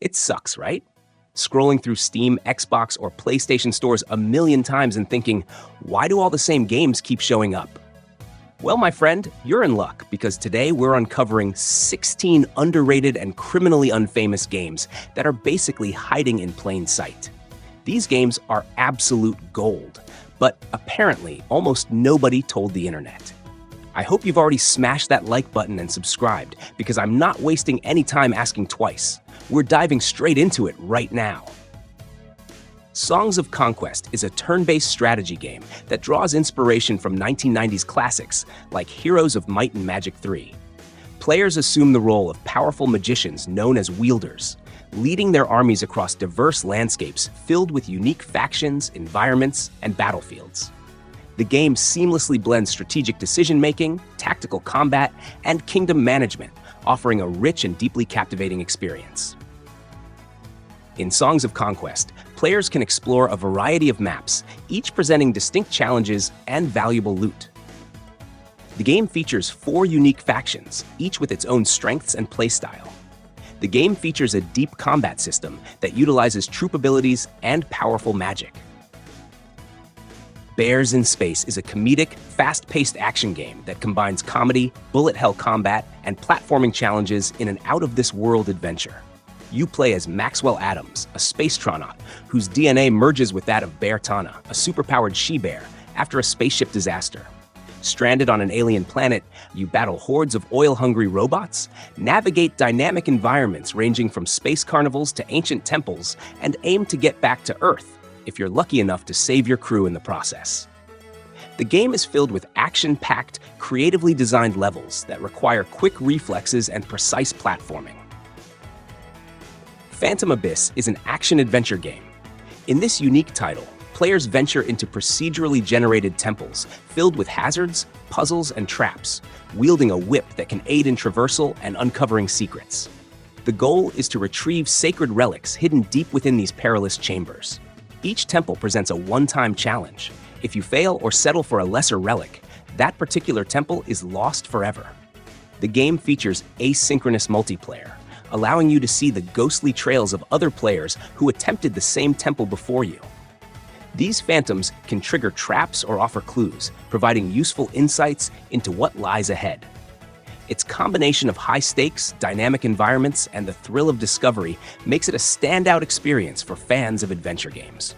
It sucks, right? Scrolling through Steam, Xbox, or PlayStation stores a million times and thinking, why do all the same games keep showing up? Well, my friend, you're in luck because today we're uncovering 16 underrated and criminally unfamous games that are basically hiding in plain sight. These games are absolute gold, but apparently almost nobody told the internet. I hope you've already smashed that like button and subscribed because I'm not wasting any time asking twice. We're diving straight into it right now. Songs of Conquest is a turn-based strategy game that draws inspiration from 1990s classics like Heroes of Might and Magic 3. Players assume the role of powerful magicians known as wielders, leading their armies across diverse landscapes filled with unique factions, environments, and battlefields. The game seamlessly blends strategic decision-making, tactical combat, and kingdom management, offering a rich and deeply captivating experience. In Songs of Conquest, players can explore a variety of maps, each presenting distinct challenges and valuable loot. The game features 4 unique factions, each with its own strengths and playstyle. The game features a deep combat system that utilizes troop abilities and powerful magic. Bears in Space is a comedic, fast-paced action game that combines comedy, bullet hell combat, and platforming challenges in an out-of-this-world adventure. You play as Maxwell Adams, a spacetronaut whose DNA merges with that of Bear Tana, a superpowered she-bear, after a spaceship disaster. Stranded on an alien planet, you battle hordes of oil-hungry robots, navigate dynamic environments ranging from space carnivals to ancient temples, and aim to get back to Earth, if you're lucky enough to save your crew in the process. The game is filled with action-packed, creatively designed levels that require quick reflexes and precise platforming. Phantom Abyss is an action-adventure game. In this unique title, players venture into procedurally generated temples filled with hazards, puzzles, and traps, wielding a whip that can aid in traversal and uncovering secrets. The goal is to retrieve sacred relics hidden deep within these perilous chambers. Each temple presents a one-time challenge. If you fail or settle for a lesser relic, that particular temple is lost forever. The game features asynchronous multiplayer, allowing you to see the ghostly trails of other players who attempted the same temple before you. These phantoms can trigger traps or offer clues, providing useful insights into what lies ahead. Its combination of high stakes, dynamic environments, and the thrill of discovery makes it a standout experience for fans of adventure games.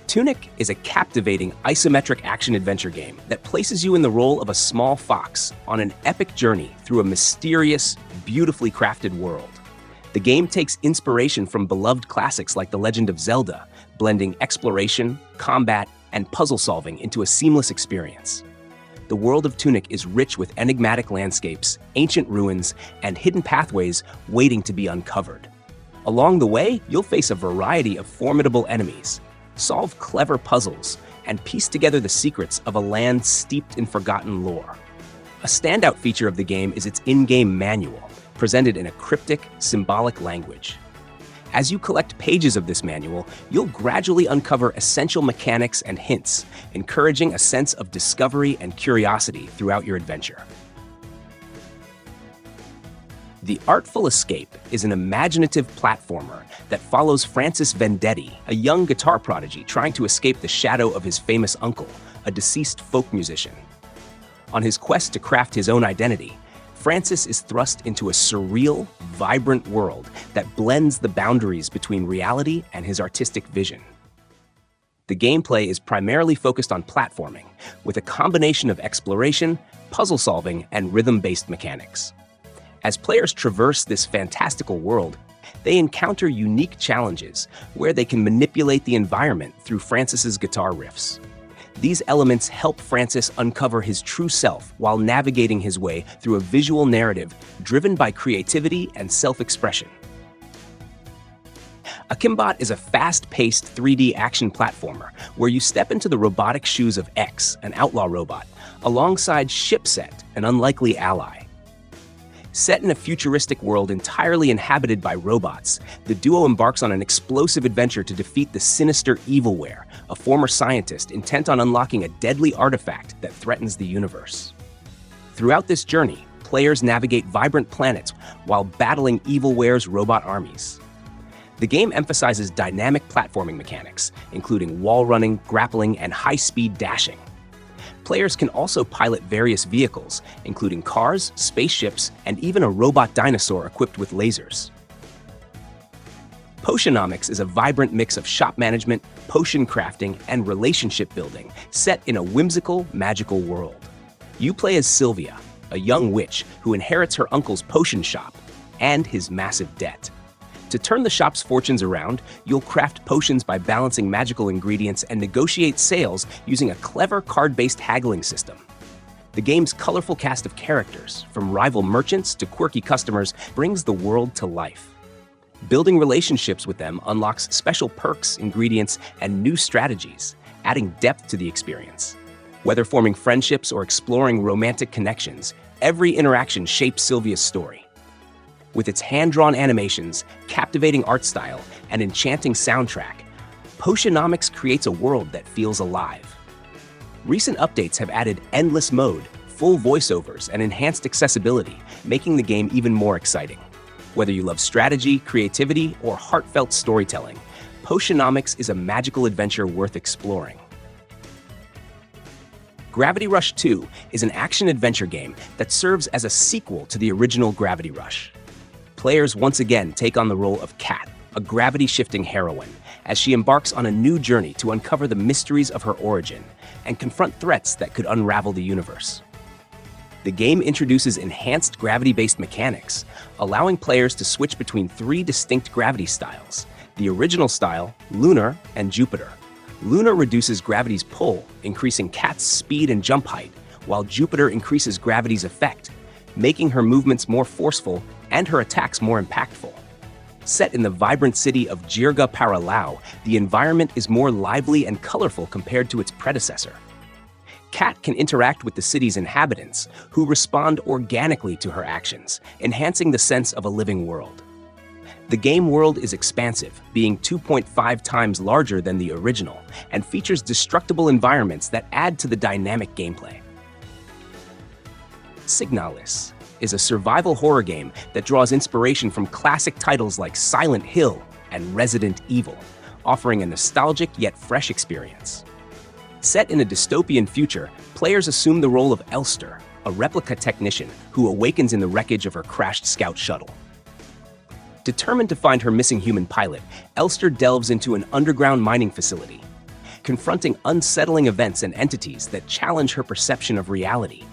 Tunic is a captivating isometric action-adventure game that places you in the role of a small fox on an epic journey through a mysterious, beautifully crafted world. The game takes inspiration from beloved classics like The Legend of Zelda, blending exploration, combat, and puzzle solving into a seamless experience. The world of Tunic is rich with enigmatic landscapes, ancient ruins, and hidden pathways waiting to be uncovered. Along the way, you'll face a variety of formidable enemies, solve clever puzzles, and piece together the secrets of a land steeped in forgotten lore. A standout feature of the game is its in-game manual, presented in a cryptic, symbolic language. As you collect pages of this manual, you'll gradually uncover essential mechanics and hints, encouraging a sense of discovery and curiosity throughout your adventure. The Artful Escape is an imaginative platformer that follows Francis Vendetti, a young guitar prodigy trying to escape the shadow of his famous uncle, a deceased folk musician. On his quest to craft his own identity, Francis is thrust into a surreal, vibrant world that blends the boundaries between reality and his artistic vision. The gameplay is primarily focused on platforming, with a combination of exploration, puzzle solving, and rhythm-based mechanics. As players traverse this fantastical world, they encounter unique challenges where they can manipulate the environment through Francis's guitar riffs. These elements help Francis uncover his true self while navigating his way through a visual narrative driven by creativity and self-expression. Akimbot is a fast-paced 3D action platformer where you step into the robotic shoes of X, an outlaw robot, alongside Shipset, an unlikely ally. Set in a futuristic world entirely inhabited by robots, the duo embarks on an explosive adventure to defeat the sinister Evilware, a former scientist intent on unlocking a deadly artifact that threatens the universe. Throughout this journey, players navigate vibrant planets while battling evilware's robot armies. The game emphasizes dynamic platforming mechanics, including wall running, grappling, and high-speed dashing. Players can also pilot various vehicles, including cars, spaceships, and even a robot dinosaur equipped with lasers. Potionomics is a vibrant mix of shop management, potion crafting, and relationship building set in a whimsical, magical world. You play as Sylvia, a young witch who inherits her uncle's potion shop and his massive debt. To turn the shop's fortunes around, you'll craft potions by balancing magical ingredients and negotiate sales using a clever card-based haggling system. The game's colorful cast of characters, from rival merchants to quirky customers, brings the world to life. Building relationships with them unlocks special perks, ingredients, and new strategies, adding depth to the experience. Whether forming friendships or exploring romantic connections, every interaction shapes Sylvia's story. With its hand-drawn animations, captivating art style, and enchanting soundtrack, Potionomics creates a world that feels alive. Recent updates have added endless mode, full voiceovers, and enhanced accessibility, making the game even more exciting. Whether you love strategy, creativity, or heartfelt storytelling, Potionomics is a magical adventure worth exploring. Gravity Rush 2 is an action-adventure game that serves as a sequel to the original Gravity Rush. Players once again take on the role of Kat, a gravity-shifting heroine, as she embarks on a new journey to uncover the mysteries of her origin and confront threats that could unravel the universe. The game introduces enhanced gravity-based mechanics, allowing players to switch between 3 distinct gravity styles: the original style, Lunar, and Jupiter. Lunar reduces gravity's pull, increasing Kat's speed and jump height, while Jupiter increases gravity's effect, making her movements more forceful and her attacks more impactful. Set in the vibrant city of Jirga Paralau, the environment is more lively and colorful compared to its predecessor. Kat can interact with the city's inhabitants, who respond organically to her actions, enhancing the sense of a living world. The game world is expansive, being 2.5 times larger than the original, and features destructible environments that add to the dynamic gameplay. Signalis is a survival horror game that draws inspiration from classic titles like Silent Hill and Resident Evil, offering a nostalgic yet fresh experience. Set in a dystopian future, players assume the role of Elster, a replica technician who awakens in the wreckage of her crashed scout shuttle. Determined to find her missing human pilot, Elster delves into an underground mining facility, confronting unsettling events and entities that challenge her perception of reality.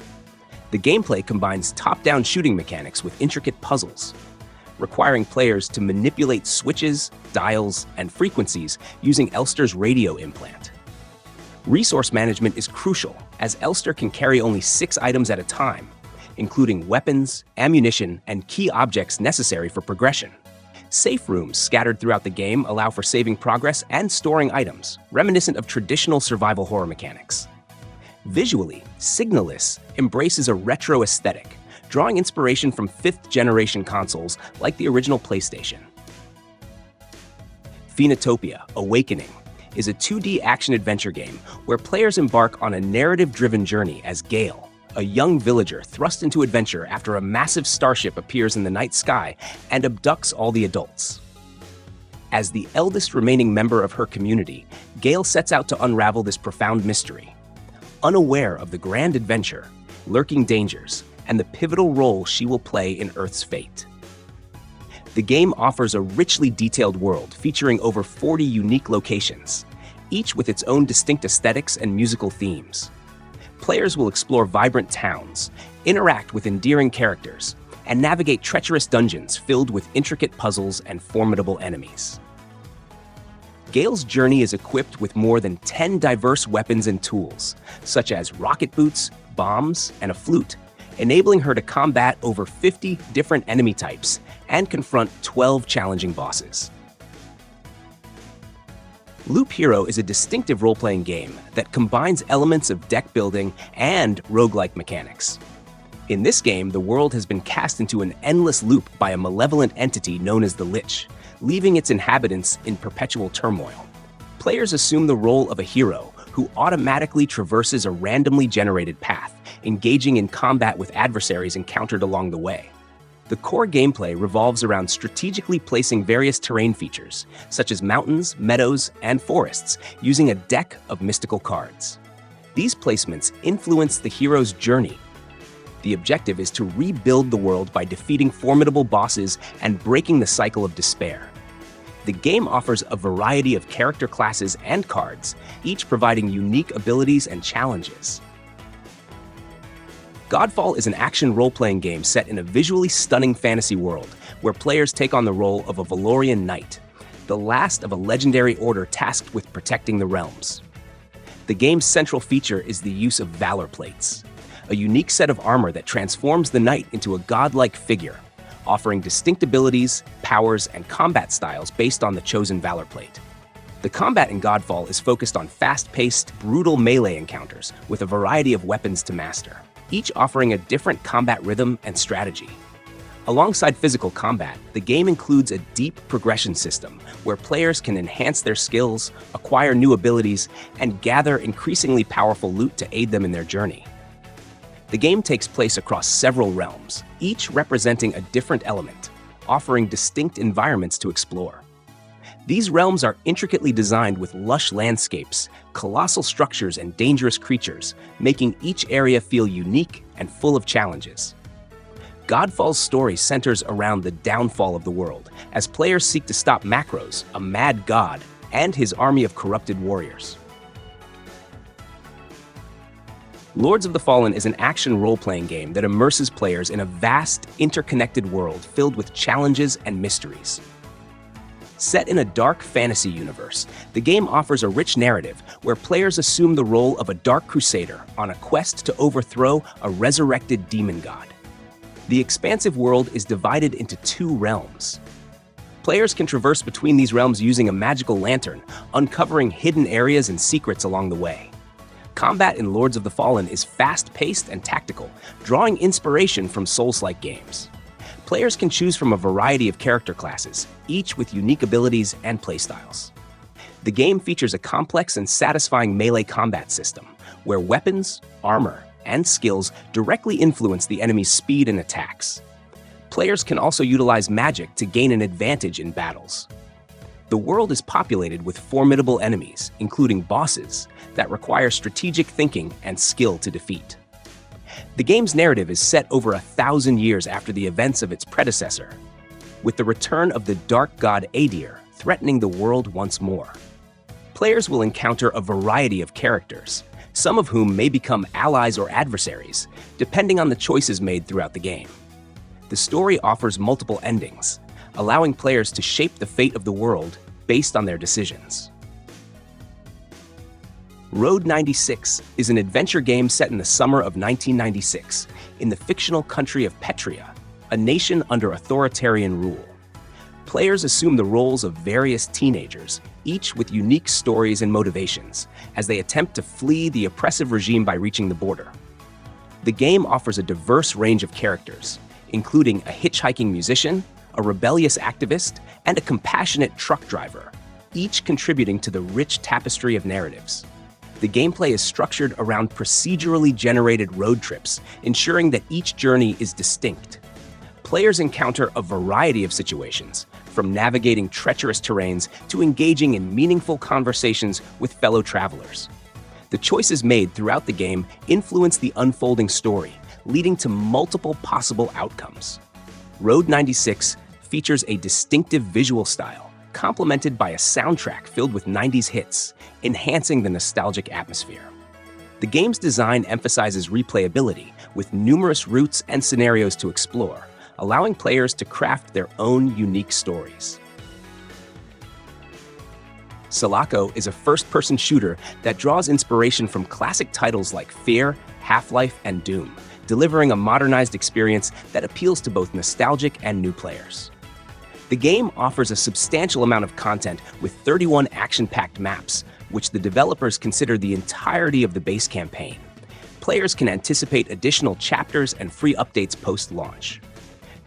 The gameplay combines top-down shooting mechanics with intricate puzzles, requiring players to manipulate switches, dials, and frequencies using Elster's radio implant. Resource management is crucial, as Elster can carry only 6 items at a time, including weapons, ammunition, and key objects necessary for progression. Safe rooms scattered throughout the game allow for saving progress and storing items, reminiscent of traditional survival horror mechanics. Visually, Signalis embraces a retro aesthetic, drawing inspiration from 5th-generation consoles like the original PlayStation. Phoenotopia: Awakening is a 2D action-adventure game where players embark on a narrative-driven journey as Gale, a young villager thrust into adventure after a massive starship appears in the night sky and abducts all the adults. As the eldest remaining member of her community, Gale sets out to unravel this profound mystery, unaware of the grand adventure, lurking dangers, and the pivotal role she will play in Earth's fate. The game offers a richly detailed world featuring over 40 unique locations, each with its own distinct aesthetics and musical themes. Players will explore vibrant towns, interact with endearing characters, and navigate treacherous dungeons filled with intricate puzzles and formidable enemies. Gale's journey is equipped with more than 10 diverse weapons and tools, such as rocket boots, bombs, and a flute, enabling her to combat over 50 different enemy types and confront 12 challenging bosses. Loop Hero is a distinctive role-playing game that combines elements of deck building and roguelike mechanics. In this game, the world has been cast into an endless loop by a malevolent entity known as the Lich, leaving its inhabitants in perpetual turmoil. Players assume the role of a hero who automatically traverses a randomly generated path, engaging in combat with adversaries encountered along the way. The core gameplay revolves around strategically placing various terrain features, such as mountains, meadows, and forests, using a deck of mystical cards. These placements influence the hero's journey. The objective is to rebuild the world by defeating formidable bosses and breaking the cycle of despair. The game offers a variety of character classes and cards, each providing unique abilities and challenges. Godfall is an action role-playing game set in a visually stunning fantasy world where players take on the role of a Valorian knight, the last of a legendary order tasked with protecting the realms. The game's central feature is the use of valor plates, a unique set of armor that transforms the knight into a godlike figure, offering distinct abilities, powers, and combat styles based on the chosen valor plate. The combat in Godfall is focused on fast-paced, brutal melee encounters with a variety of weapons to master, each offering a different combat rhythm and strategy. Alongside physical combat, the game includes a deep progression system where players can enhance their skills, acquire new abilities, and gather increasingly powerful loot to aid them in their journey. The game takes place across several realms, each representing a different element, offering distinct environments to explore. These realms are intricately designed with lush landscapes, colossal structures, and dangerous creatures, making each area feel unique and full of challenges. Godfall's story centers around the downfall of the world, as players seek to stop Macros, a mad god, and his army of corrupted warriors. Lords of the Fallen is an action role-playing game that immerses players in a vast, interconnected world filled with challenges and mysteries. Set in a dark fantasy universe, the game offers a rich narrative where players assume the role of a dark crusader on a quest to overthrow a resurrected demon god. The expansive world is divided into two realms. Players can traverse between these realms using a magical lantern, uncovering hidden areas and secrets along the way. Combat in Lords of the Fallen is fast-paced and tactical, drawing inspiration from Souls-like games. Players can choose from a variety of character classes, each with unique abilities and playstyles. The game features a complex and satisfying melee combat system, where weapons, armor, and skills directly influence the enemy's speed and attacks. Players can also utilize magic to gain an advantage in battles. The world is populated with formidable enemies, including bosses, that require strategic thinking and skill to defeat. The game's narrative is set over 1,000 years after the events of its predecessor, with the return of the dark god Adir threatening the world once more. Players will encounter a variety of characters, some of whom may become allies or adversaries, depending on the choices made throughout the game. The story offers multiple endings, allowing players to shape the fate of the world based on their decisions. Road 96 is an adventure game set in the summer of 1996 in the fictional country of Petria, a nation under authoritarian rule. Players assume the roles of various teenagers, each with unique stories and motivations, as they attempt to flee the oppressive regime by reaching the border. The game offers a diverse range of characters, including a hitchhiking musician, a rebellious activist, and a compassionate truck driver, each contributing to the rich tapestry of narratives. The gameplay is structured around procedurally generated road trips, ensuring that each journey is distinct. Players encounter a variety of situations, from navigating treacherous terrains to engaging in meaningful conversations with fellow travelers. The choices made throughout the game influence the unfolding story, leading to multiple possible outcomes. Road 96 features a distinctive visual style, complemented by a soundtrack filled with 90s hits, enhancing the nostalgic atmosphere. The game's design emphasizes replayability, with numerous routes and scenarios to explore, allowing players to craft their own unique stories. Selaco is a first-person shooter that draws inspiration from classic titles like Fear, Half-Life, and Doom, delivering a modernized experience that appeals to both nostalgic and new players. The game offers a substantial amount of content with 31 action-packed maps, which the developers consider the entirety of the base campaign. Players can anticipate additional chapters and free updates post-launch.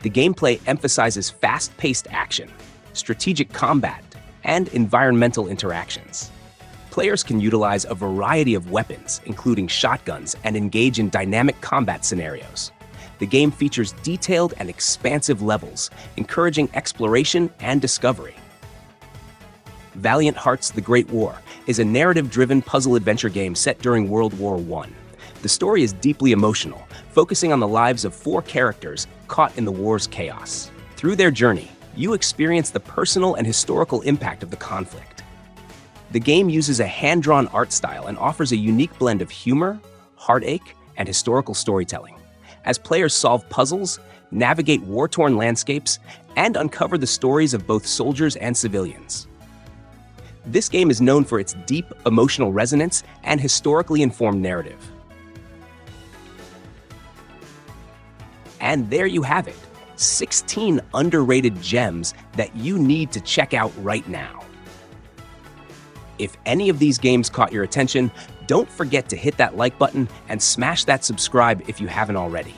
The gameplay emphasizes fast-paced action, strategic combat, and environmental interactions. Players can utilize a variety of weapons, including shotguns, and engage in dynamic combat scenarios. The game features detailed and expansive levels, encouraging exploration and discovery. Valiant Hearts: The Great War is a narrative-driven puzzle-adventure game set during World War I. The story is deeply emotional, focusing on the lives of 4 characters caught in the war's chaos. Through their journey, you experience the personal and historical impact of the conflict. The game uses a hand-drawn art style and offers a unique blend of humor, heartache, and historical storytelling. As players solve puzzles, navigate war-torn landscapes, and uncover the stories of both soldiers and civilians. This game is known for its deep emotional resonance and historically informed narrative. And there you have it, 16 underrated gems that you need to check out right now. If any of these games caught your attention, don't forget to hit that like button and smash that subscribe if you haven't already.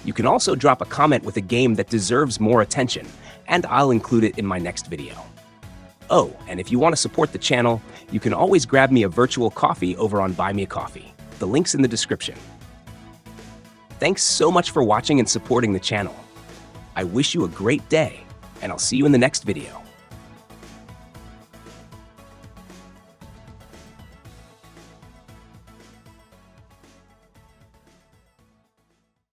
You can also drop a comment with a game that deserves more attention, and I'll include it in my next video. Oh, and if you want to support the channel, you can always grab me a virtual coffee over on Buy Me a Coffee. The link's in the description. Thanks so much for watching and supporting the channel. I wish you a great day, and I'll see you in the next video.